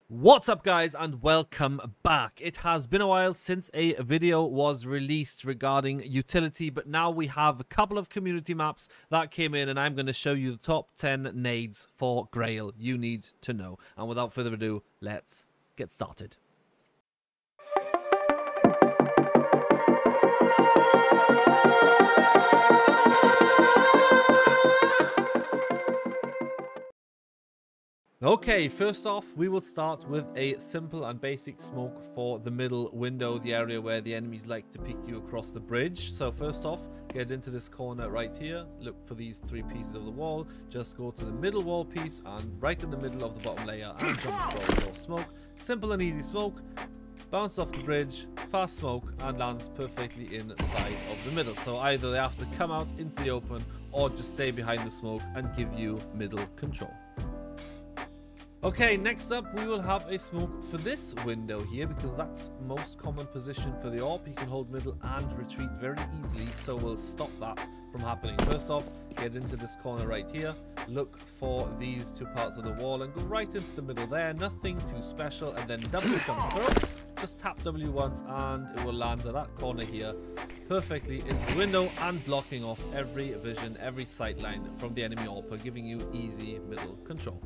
What's up guys and welcome back. It has been a while since a video was released regarding utility, but now we have a couple of community maps that came in and I'm going to show you the top 10 nades for Grail you need to know. And without further ado, let's get started. Okay, first off, we will start with a simple and basic smoke for the middle window, the area where the enemies like to pick you across the bridge. So first off, get into this corner right here, look for these three pieces of the wall, just go to the middle wall piece and right in the middle of the bottom layer and jump for your smoke. Simple and easy smoke, bounce off the bridge, fast smoke and lands perfectly inside of the middle. So either they have to come out into the open or just stay behind the smoke and give you middle control. Okay, next up we will have a smoke for this window here because that's most common position for the AWP. You can hold middle and retreat very easily, so we'll stop that from happening. First off, get into this corner right here, look for these two parts of the wall and go right into the middle there, nothing too special, and then double jump through. Just tap W once and it will land at that corner here perfectly into the window and blocking off every vision, every sight line from the enemy AWP, giving you easy middle control.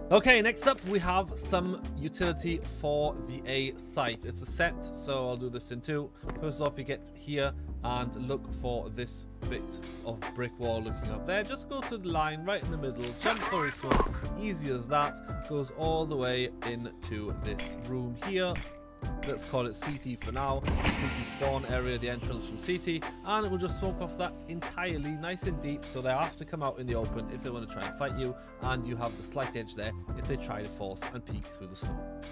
Okay, next up we have some utility for the A site. It's a set, so I'll do this in two. First off, you get here and look for this bit of brick wall looking up there. Just go to the line right in the middle, jump for a smoke, easy as that. Goes all the way into this room here. Let's call it CT for now, the CT spawn area, the entrance from CT, and it will just smoke off that entirely nice and deep, so they have to come out in the open if they want to try and fight you, and you have the slight edge there if they try to force and peek through the smoke.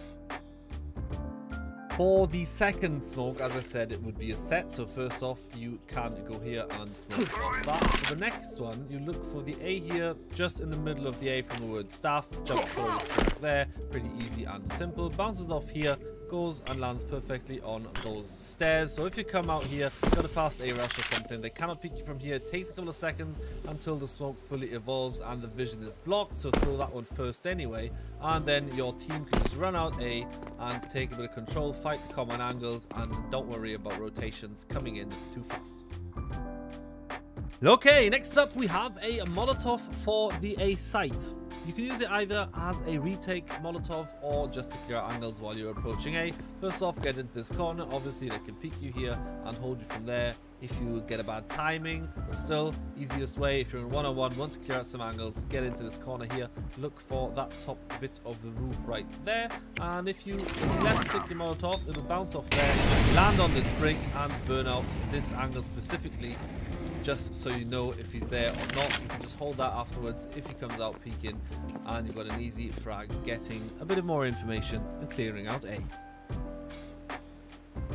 For the second smoke, as I said, it would be a set, so first off you can go here and smoke off that. For the next one, you look for the A here, just in the middle of the A from the word staff, jump for the smoke there, pretty easy and simple, bounces off here, goes and lands perfectly on those stairs. So if you come out here, got a fast A rush or something, they cannot pick you from here. It takes a couple of seconds until the smoke fully evolves and the vision is blocked, so throw that one first anyway, and then your team can just run out A and take a bit of control, fight the common angles, and don't worry about rotations coming in too fast. Okay, next up we have a Molotov for the A site. You can use it either as a retake Molotov or just to clear out angles while you're approaching A. First off, get into this corner. Obviously, they can peek you here and hold you from there if you get a bad timing. But still, easiest way, if you're in one-on-one, want to clear out some angles, get into this corner here. Look for that top bit of the roof right there. And if you just left-click your Molotov, it'll bounce off there, land on this brick, and burn out this angle specifically, just so you know if he's there or not. You can just hold that afterwards if he comes out peeking, and you've got an easy frag getting a bit of more information and clearing out A.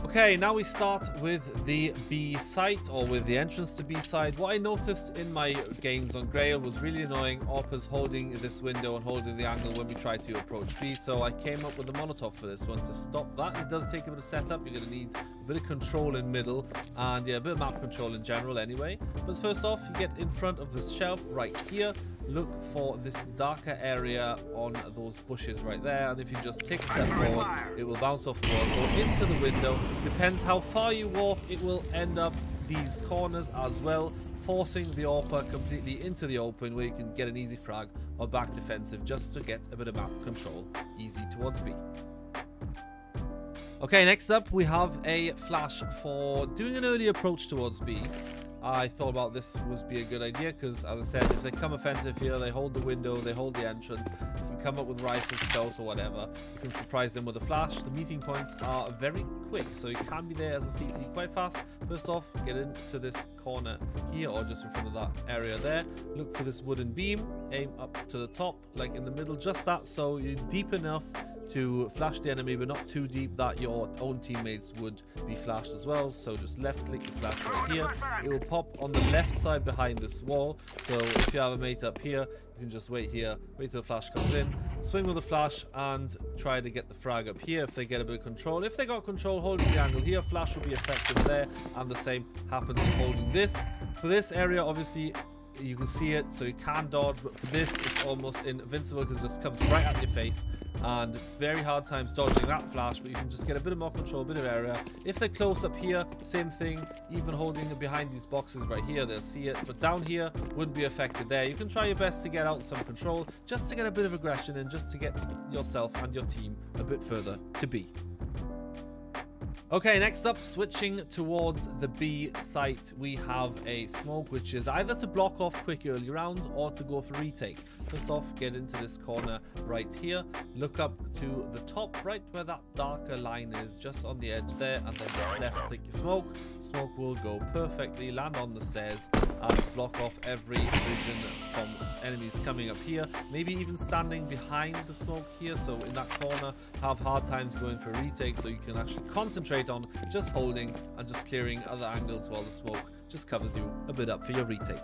Okay, now we start with the B site, or with the entrance to B side. What I noticed in my games on Grail was really annoying AWPers holding this window and holding the angle when we try to approach B, so I came up with a Molotov for this one to stop that. It does take a bit of setup, you're going to need a bit of control in middle, and yeah, a bit of map control in general anyway. But first off, you get in front of this shelf right here, look for this darker area on those bushes right there, and if you just take a step forward, it will bounce off the wall, go into the window. Depends how far you walk, it will end up these corners as well, forcing the AWPer completely into the open where you can get an easy frag or back defensive just to get a bit of map control easy towards B. Okay, next up we have a flash for doing an early approach towards B. I thought about this would be a good idea because, as I said, if they come offensive here, they hold the window, they hold the entrance, you can come up with rifles close or whatever, you can surprise them with a flash. The meeting points are very quick, so you can be there as a CT quite fast. First off, get into this corner here or just in front of that area there, look for this wooden beam, aim up to the top, like in the middle, just that, so you're deep enough to flash the enemy but not too deep that your own teammates would be flashed as well. So just left click the flash right here, it will pop on the left side behind this wall, so if you have a mate up here, you can just wait here, wait till the flash comes in, swing with the flash and try to get the frag up here if they get a bit of control. If they got control holding the angle here, flash will be effective there, and the same happens holding this. For this area, obviously You can see it, so you can dodge, but for this, it's almost invincible because it just comes right at your face, and very hard times dodging that flash, but you can just get a bit of more control, a bit of area. If they're close up here, same thing, even holding it behind these boxes right here, they'll see it, but down here, wouldn't be affected there. You can try your best to get out some control, just to get a bit of aggression, and just to get yourself and your team a bit further to B. Okay, next up, switching towards the B site, we have a smoke, which is either to block off quick early round or to go for retake. First off, get into this corner right here, look up to the top right where that darker line is, just on the edge there, and then just left click your smoke. Smoke will go perfectly, land on the stairs, and block off every vision from enemies coming up here, maybe even standing behind the smoke here, so in that corner, have hard times going for a retake, so you can actually concentrate on just holding and just clearing other angles while the smoke just covers you a bit up for your retake.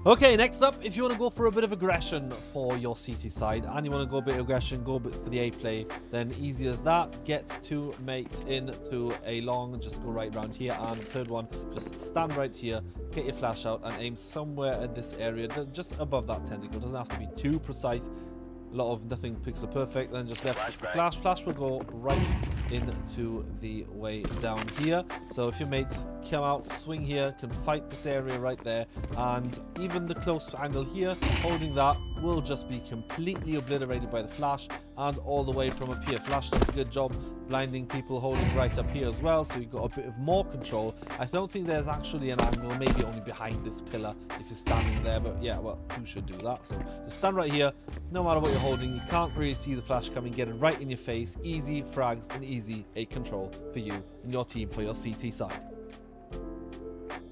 Okay, next up, if you want to go for a bit of aggression for your CT side and you want to go a bit of aggression, go a bit for the A play, then easy as that. Get two mates into a long, just go right around here, and the third one, just stand right here, get your flash out and aim somewhere in this area, just above that tentacle. Doesn't have to be too precise. A lot of nothing pixel perfect, then just left flash. Flash will go right into the way down here. So if your mates come out, swing here, can fight this area right there, and even the close angle here, holding that will just be completely obliterated by the flash, and all the way from up here. Flash does a good job blinding people holding right up here as well, so you've got a bit of more control. I don't think there's actually an angle, maybe only behind this pillar if you're standing there, but yeah, well, who should do that? So just stand right here, no matter what you're holding, you can't really see the flash coming, get it right in your face, easy frags and easy A control for you and your team for your CT side.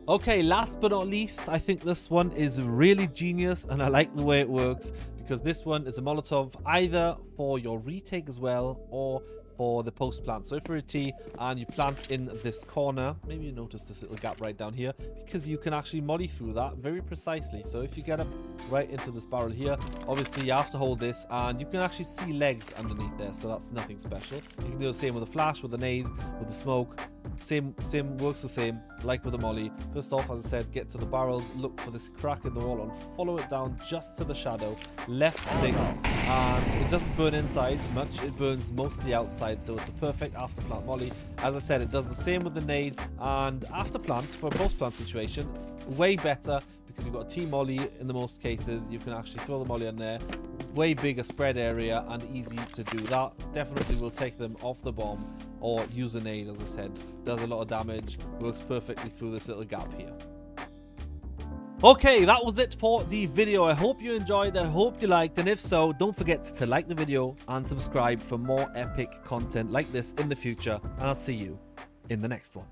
Okay, last but not least, I think this one is really genius and I like the way it works, because this one is a Molotov either for your retake as well or for the post plant. So if you're a T and you plant in this corner, maybe you notice this little gap right down here, because you can actually molly through that very precisely. So if you get up right into this barrel here, obviously you have to hold this, and you can actually see legs underneath there, so that's nothing special. You can do the same with the flash, with the nade, with the smoke. Same works the same like with the molly. First off, as I said, get to the barrels, look for this crack in the wall and follow it down just to the shadow, left click, and it doesn't burn inside much, it burns mostly outside, so it's a perfect after plant molly. As I said, it does the same with the nade, and after plants for a post plant situation, way better, because you've got a T molly in the most cases. You can actually throw the molly on there, way bigger spread area and easy to do that. Definitely will take them off the bomb, or use a nade, as I said. Does a lot of damage, works perfectly through this little gap here. Okay, that was it for the video. I hope you enjoyed, I hope you liked, and if so, don't forget to like the video and subscribe for more epic content like this in the future, and I'll see you in the next one.